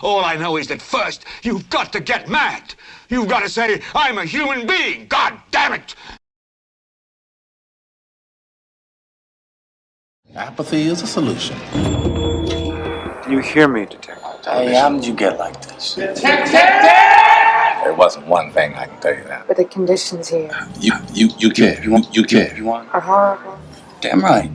All I know is that first, you've got to get mad. You've got to say, I'm a human being, God damn it! Apathy is a solution. You hear me, Detective? Hey, how did you get like this? Detective! There wasn't one thing, I can tell you that. But the conditions here You care. You care. You want? are horrible. Damn right.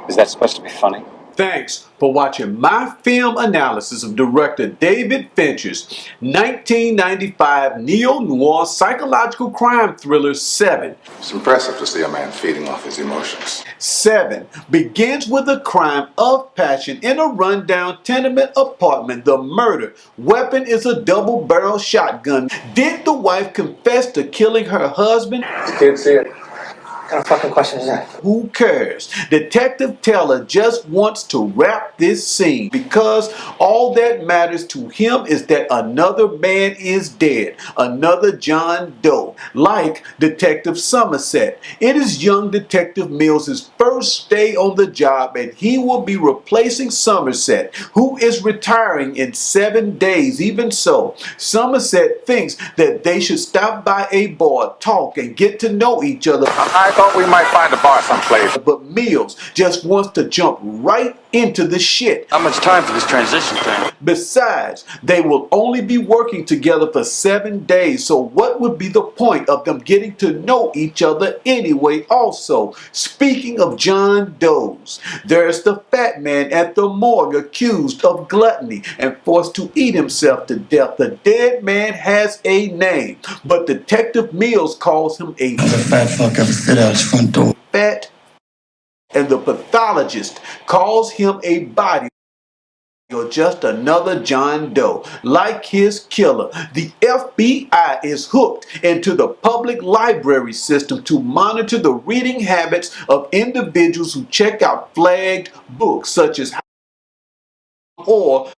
Is that supposed to be funny? Thanks for watching my film analysis of director David Fincher's 1995 neo-noir psychological crime thriller, Seven. It's impressive to see a man feeding off his emotions. Seven begins with a crime of passion in a rundown tenement apartment. The murder weapon is a double-barrel shotgun. Did the wife confess to killing her husband? Can't see it. What kind of fucking question is that? Who cares? Detective Teller just wants to wrap this scene because all that matters to him is that another man is dead, another John Doe, like Detective Somerset. It is young Detective Mills' first day on the job, and he will be replacing Somerset, who is retiring in 7 days. Even so, Somerset thinks that they should stop by a bar, talk, and get to know each other. I thought we might find a bar someplace. But Mills just wants to jump right into the shit. How much time for this transition thing? Besides, they will only be working together for 7 days, so what would be the point of them getting to know each other anyway? Also, speaking of John Doe's, there's the fat man at the morgue accused of gluttony and forced to eat himself to death. The dead man has a name, but Detective Mills calls him a fat fuck ever sit out his front door. Fat, and the pathologist calls him a body or just another John Doe. Like his killer, the FBI is hooked into the public library system to monitor the reading habits of individuals who check out flagged books such as or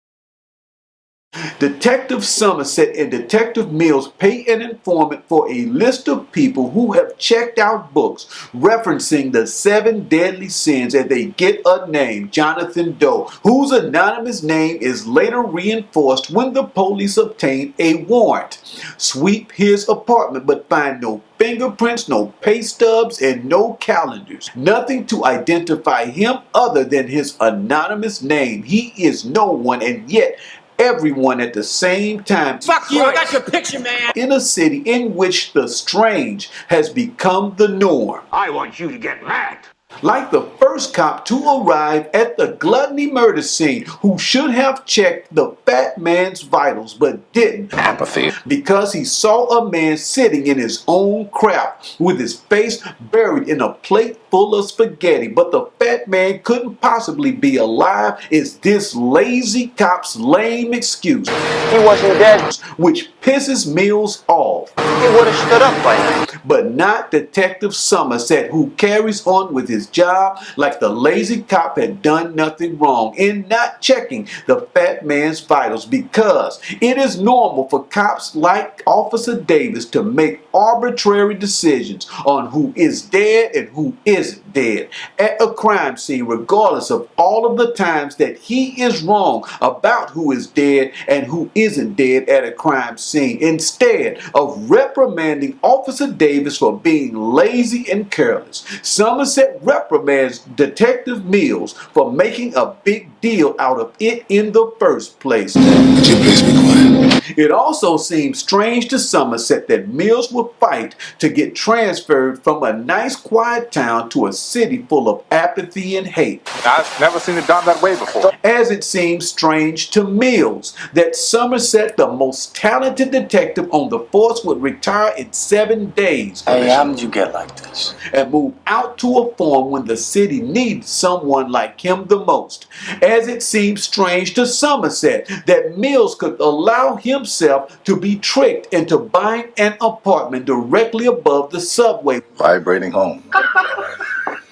Detective Somerset and Detective Mills pay an informant for a list of people who have checked out books referencing the 7 deadly sins, and they get a name, Jonathan Doe, whose anonymous name is later reinforced when the police obtain a warrant. Sweep his apartment but find no fingerprints, no pay stubs, and no calendars. Nothing to identify him other than his anonymous name. He is no one, and yet everyone at the same time. Fuck you, I got your picture, man! In a city in which the strange has become the norm. I want you to get mad. Like the first cop to arrive at the gluttony murder scene, who should have checked the fat man's vitals but didn't. Apathy. Because he saw a man sitting in his own crap with his face buried in a plate full of spaghetti. But the fat man couldn't possibly be alive is this lazy cop's lame excuse. He wasn't dead. Which pisses Mills off. He would have stood up by now. But not Detective Somerset, who carries on with his job like the lazy cop had done nothing wrong in not checking the fat man's vitals, because it is normal for cops like Officer Davis to make arbitrary decisions on who is dead and who isn't dead at a crime scene, regardless of all of the times that he is wrong about who is dead and who isn't dead at a crime scene. Instead of reprimanding Officer Davis for being lazy and careless, Somerset reprimands Detective Mills for making a big deal out of it in the first place. Could you please be quiet? It also seems strange to Somerset that Mills would fight to get transferred from a nice quiet town to a city full of apathy and hate. I've never seen it done that way before. As it seems strange to Mills that Somerset, the most talented detective on the force, would retire in 7 days. Hey, how did you get like this? And move out to a farm when the city needs someone like him the most. As it seems strange to Somerset that Mills could allow himself to be tricked into buying an apartment directly above the subway. Vibrating home.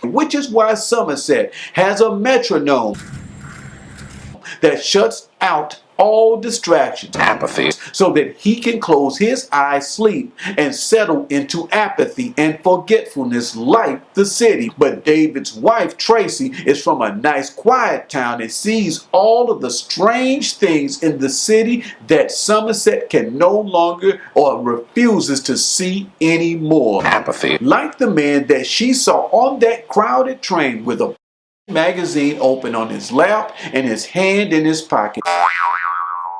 Which is why Somerset has a metronome that shuts out all distractions, Apathy. so that he can close his eyes, sleep, and settle into apathy and forgetfulness like the city. But David's wife, Tracy, is from a nice quiet town and sees all of the strange things in the city that Somerset can no longer or refuses to see anymore. Apathy. Like the man that she saw on that crowded train with a magazine open on his lap and his hand in his pocket.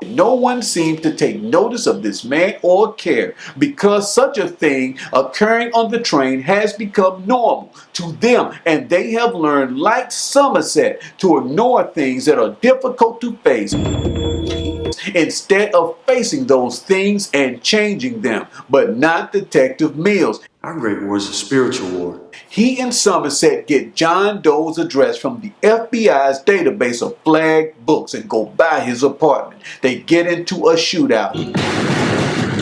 No one seemed to take notice of this man or care, because such a thing occurring on the train has become normal to them, and they have learned, like Somerset, to ignore things that are difficult to face instead of facing those things and changing them. But not Detective Mills. Our great war is a spiritual war. He and Somerset get John Doe's address from the FBI's database of flagged books and go by his apartment. They get into a shootout.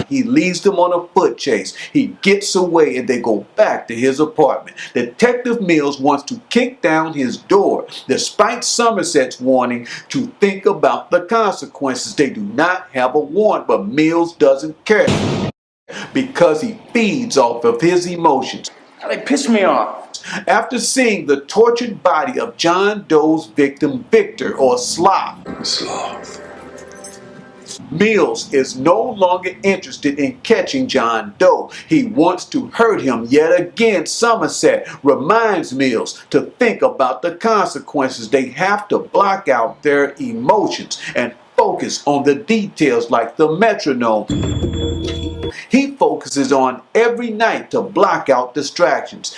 He leads them on a foot chase. He gets away and they go back to his apartment. Detective Mills wants to kick down his door, despite Somerset's warning to think about the consequences. They do not have a warrant, but Mills doesn't care, because he feeds off of his emotions. They piss me off. After seeing the tortured body of John Doe's victim, Victor, or Sloth, Mills is no longer interested in catching John Doe. He wants to hurt him yet again. Somerset reminds Mills to think about the consequences. They have to block out their emotions and focus on the details, like the metronome. He focuses on every night to block out distractions,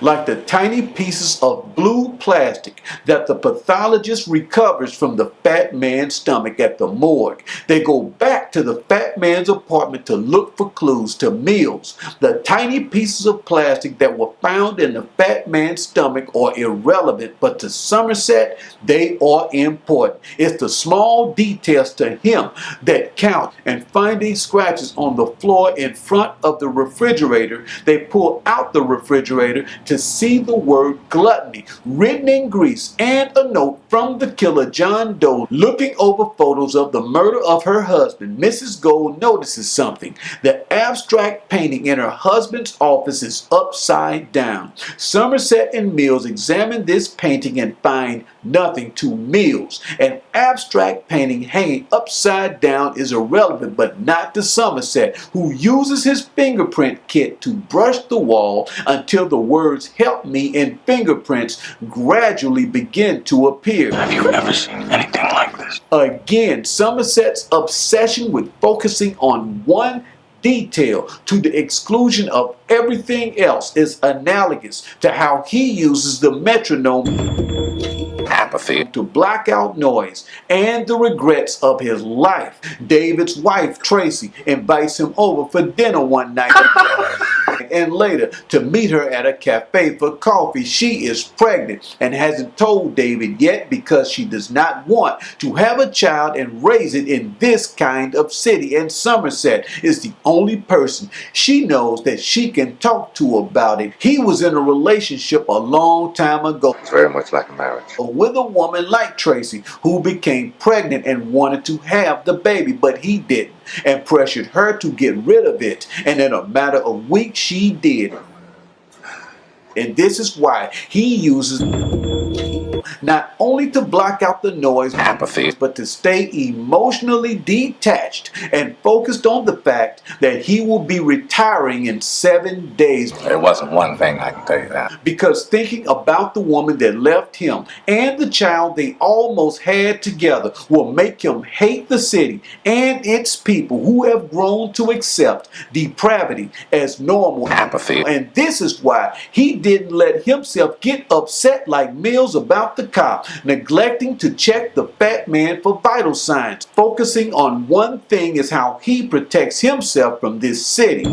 like the tiny pieces of blue plastic that the pathologist recovers from the fat man's stomach at the morgue. They go back to the fat man's apartment to look for clues to Mills. The tiny pieces of plastic that were found in the fat man's stomach are irrelevant, but to Somerset, they are important. It's the small details to him that count. And finding scratches on the floor in front of the refrigerator, they pull out the refrigerator to see the word gluttony written in grease, and a note from the killer John Doe. Looking over photos of the murder of her husband, Mrs. Gold notices something. The abstract painting in her husband's office is upside down. Somerset and Mills examine this painting and find nothing. To Mills, an abstract painting hanging upside down is irrelevant, but not to Somerset, who uses his fingerprint kit to brush the wall until the words "help me" in fingerprints gradually begin to appear. Have you ever seen anything like this? Again, Somerset's obsession with focusing on one detail to the exclusion of everything else is analogous to how he uses the metronome Apathy. to block out noise and the regrets of his life. David's wife, Tracy, invites him over for dinner one night and later to meet her at a cafe for coffee. She is pregnant and hasn't told David yet because she does not want to have a child and raise it in this kind of city. And Somerset is the only person she knows that she can talk to about it. He was in a relationship a long time ago. It's very much like a marriage. With a woman like Tracy, who became pregnant and wanted to have the baby, but he didn't, and pressured her to get rid of it. And in a matter of weeks, she did. And this is why he uses not only to block out the noise, Apathy. but to stay emotionally detached and focused on the fact that he will be retiring in 7 days. There wasn't one thing, I can tell you that. Because thinking about the woman that left him and the child they almost had together will make him hate the city and its people, who have grown to accept depravity as normal. Apathy. And this is why he didn't let himself get upset like Mills about the cop, neglecting to check the fat man for vital signs. Focusing on one thing is how he protects himself from this city,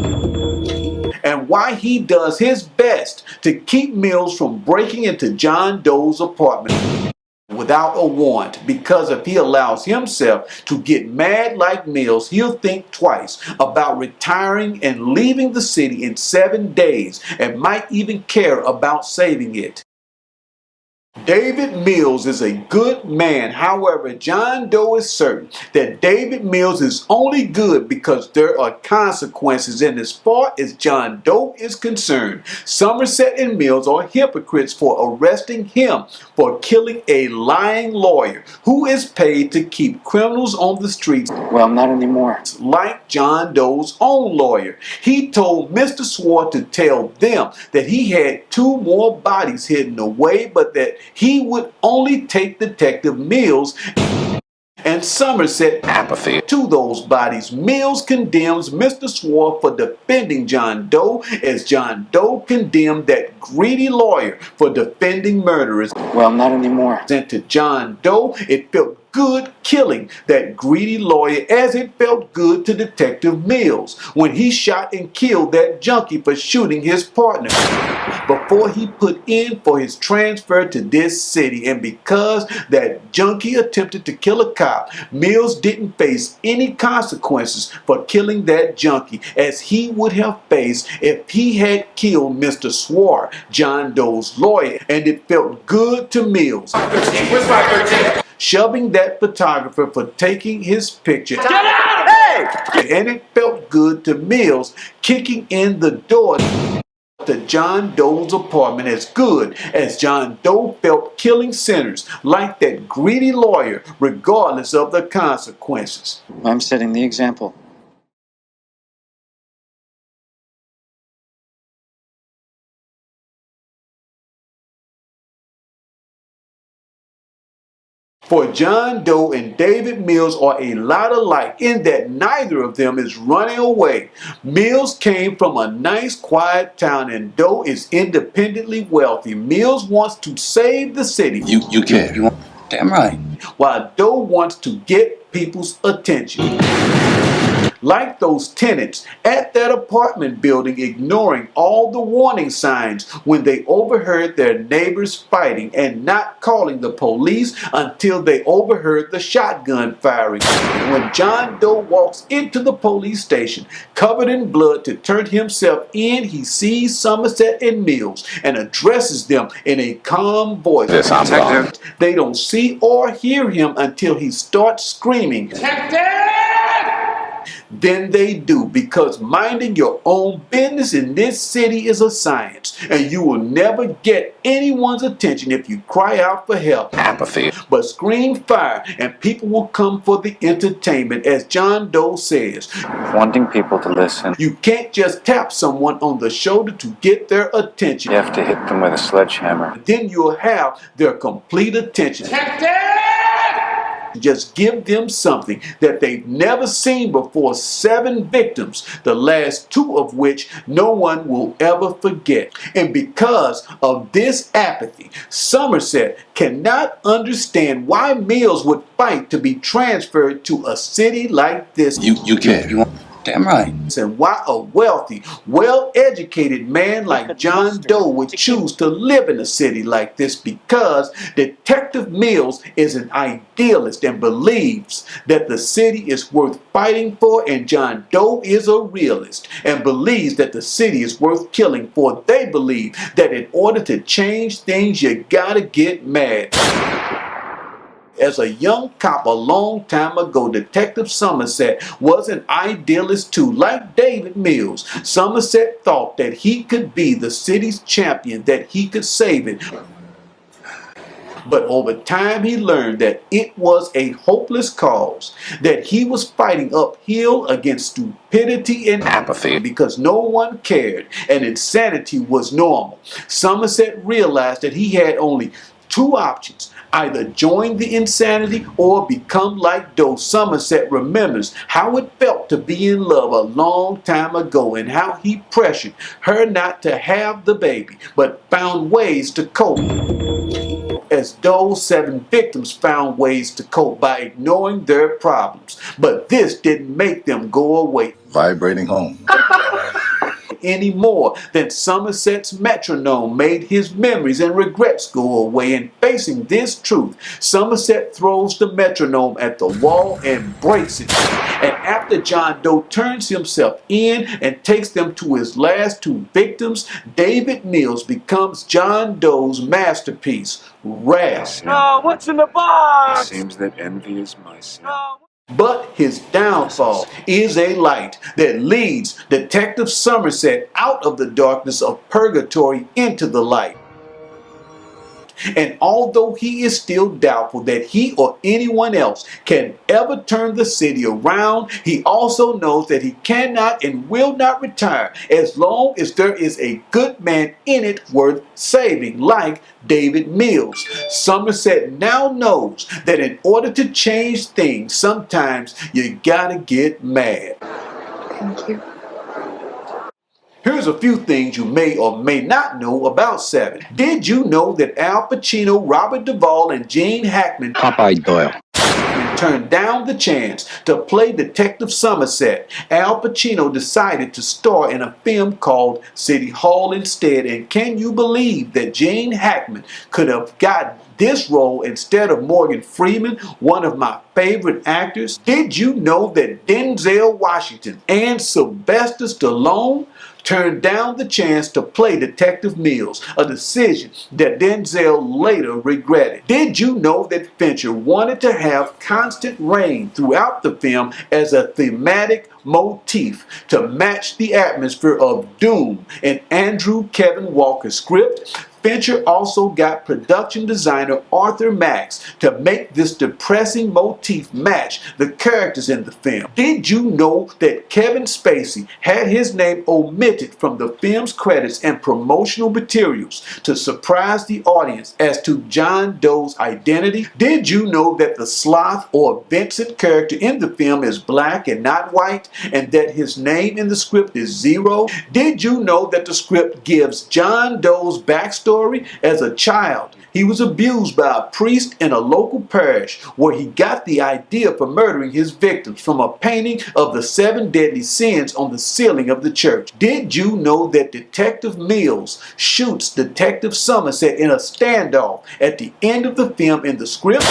and why he does his best to keep Mills from breaking into John Doe's apartment without a warrant. Because if he allows himself to get mad like Mills, he'll think twice about retiring and leaving the city in 7 days, and might even care about saving it. David Mills is a good man. However, John Doe is certain that David Mills is only good because there are consequences. And as far as John Doe is concerned, Somerset and Mills are hypocrites for arresting him for killing a lying lawyer who is paid to keep criminals on the streets. Well, not anymore. Like John Doe's own lawyer. He told Mr. Swart to tell them that he had 2 more bodies hidden away, but that he would only take Detective Mills and Somerset Apathy. to those bodies. Mills condemns Mr. Swart for defending John Doe, as John Doe condemned that greedy lawyer for defending murderers. Well, not anymore. And to John Doe, it felt good killing that greedy lawyer as it felt good to Detective Mills when he shot and killed that junkie for shooting his partner before he put in for his transfer to this city. And because that junkie attempted to kill a cop, Mills didn't face any consequences for killing that junkie as he would have faced if he had killed Mr. Swart, John Doe's lawyer. And it felt good to Mills. Where's my 13? Shoving that photographer for taking his picture. Get out! Hey! And it felt good to Mills kicking in the door to John Doe's apartment as good as John Doe felt killing sinners like that greedy lawyer, regardless of the consequences. I'm setting the example. For John Doe and David Mills are a lot alike in that neither of them is running away. Mills came from a nice quiet town and Doe is independently wealthy. Mills wants to save the city. You care. Damn right. While Doe wants to get people's attention. Like those tenants at that apartment building ignoring all the warning signs when they overheard their neighbors fighting and not calling the police until they overheard the shotgun firing. When John Doe walks into the police station covered in blood to turn himself in, he sees Somerset and Mills and addresses them in a calm voice. Yes, I'm wrong. They don't see or hear him until he starts screaming. Then they do, because minding your own business in this city is a science, and you will never get anyone's attention if you cry out for help. Apathy. But scream fire and people will come for the entertainment, as John Doe says. Wanting people to listen. You can't just tap someone on the shoulder to get their attention. You have to hit them with a sledgehammer. Then you'll have their complete attention. Just give them something that they've never seen before. 7 victims, the last 2 of which no one will ever forget. And because of this apathy, Somerset cannot understand why Mills would fight to be transferred to a city like this. You care. Damn right. And why a wealthy, well-educated man like John Doe would choose to live in a city like this, because Detective Mills is an idealist and believes that the city is worth fighting for, and John Doe is a realist and believes that the city is worth killing for. They believe that in order to change things, you gotta get mad. As a young cop a long time ago, Detective Somerset was an idealist too. Like David Mills, Somerset thought that he could be the city's champion, that he could save it. But over time he learned that it was a hopeless cause, that he was fighting uphill against stupidity and Apathy. because no one cared and insanity was normal. Somerset realized that he had only 2 options: either join the insanity or become like Doe. Somerset remembers how it felt to be in love a long time ago and how he pressured her not to have the baby, but found ways to cope. As Doe's 7 victims found ways to cope by ignoring their problems. But this didn't make them go away Vibrating home. any more than Somerset's metronome made his memories and regrets go away. And facing this truth, Somerset throws the metronome at the wall and breaks it. And after John Doe turns himself in and takes them to his last two victims, David Mills becomes John Doe's masterpiece, Wrath. Oh, what's in the It box? seems that envy is my sin. But his downfall is a light that leads Detective Somerset out of the darkness of purgatory into the light. And although he is still doubtful that he or anyone else can ever turn the city around, he also knows that he cannot and will not retire as long as there is a good man in it worth saving, like David Mills. Somerset now knows that in order to change things, sometimes you gotta get mad. Thank you. Here's a few things you may or may not know about Seven. Did you know that Al Pacino, Robert Duvall, and Gene Hackman Popeye Doyle turned down the chance to play Detective Somerset? Al Pacino decided to star in a film called City Hall instead, and can you believe that Gene Hackman could have gotten this role instead of Morgan Freeman, one of my favorite actors? Did you know that Denzel Washington and Sylvester Stallone turned down the chance to play Detective Mills, a decision that Denzel later regretted? Did you know that Fincher wanted to have constant rain throughout the film as a thematic motif to match the atmosphere of doom in Andrew Kevin Walker's script? Fincher also got production designer Arthur Max to make this depressing motif match the characters in the film. Did you know that Kevin Spacey had his name omitted from the film's credits and promotional materials to surprise the audience as to John Doe's identity? Did you know that the Sloth or Vincent character in the film is black and not white, and that his name in the script is Zero? Did you know that the script gives John Doe's backstory? As a child, he was abused by a priest in a local parish where he got the idea for murdering his victims from a painting of the 7 deadly sins on the ceiling of the church. Did you know that Detective Mills shoots Detective Somerset in a standoff at the end of the film in the script?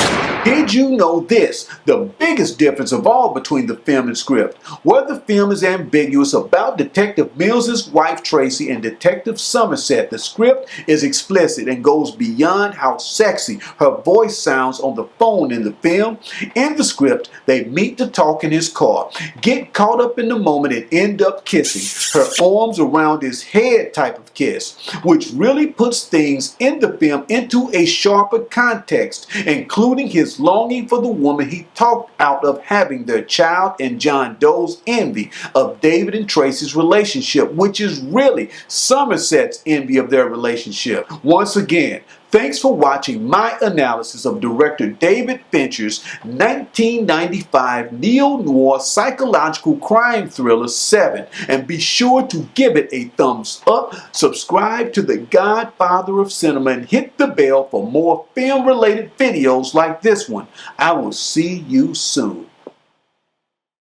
Did you know this, the biggest difference of all between the film and script? Where the film is ambiguous about Detective Mills' wife Tracy and Detective Somerset, the script is explicit and goes beyond how sexy her voice sounds on the phone in the film. In the script, they meet to talk in his car, get caught up in the moment, and end up kissing, her arms around his head type of kiss, which really puts things in the film into a sharper context, including his longing for the woman he talked out of having their child and John Doe's envy of David and Tracy's relationship, which is really Somerset's envy of their relationship. Once again, thanks for watching my analysis of director David Fincher's 1995 neo-noir psychological crime thriller Seven, and be sure to give it a thumbs up, subscribe to the Godfather of Cinema, and hit the bell for more film-related videos like this one. I will see you soon.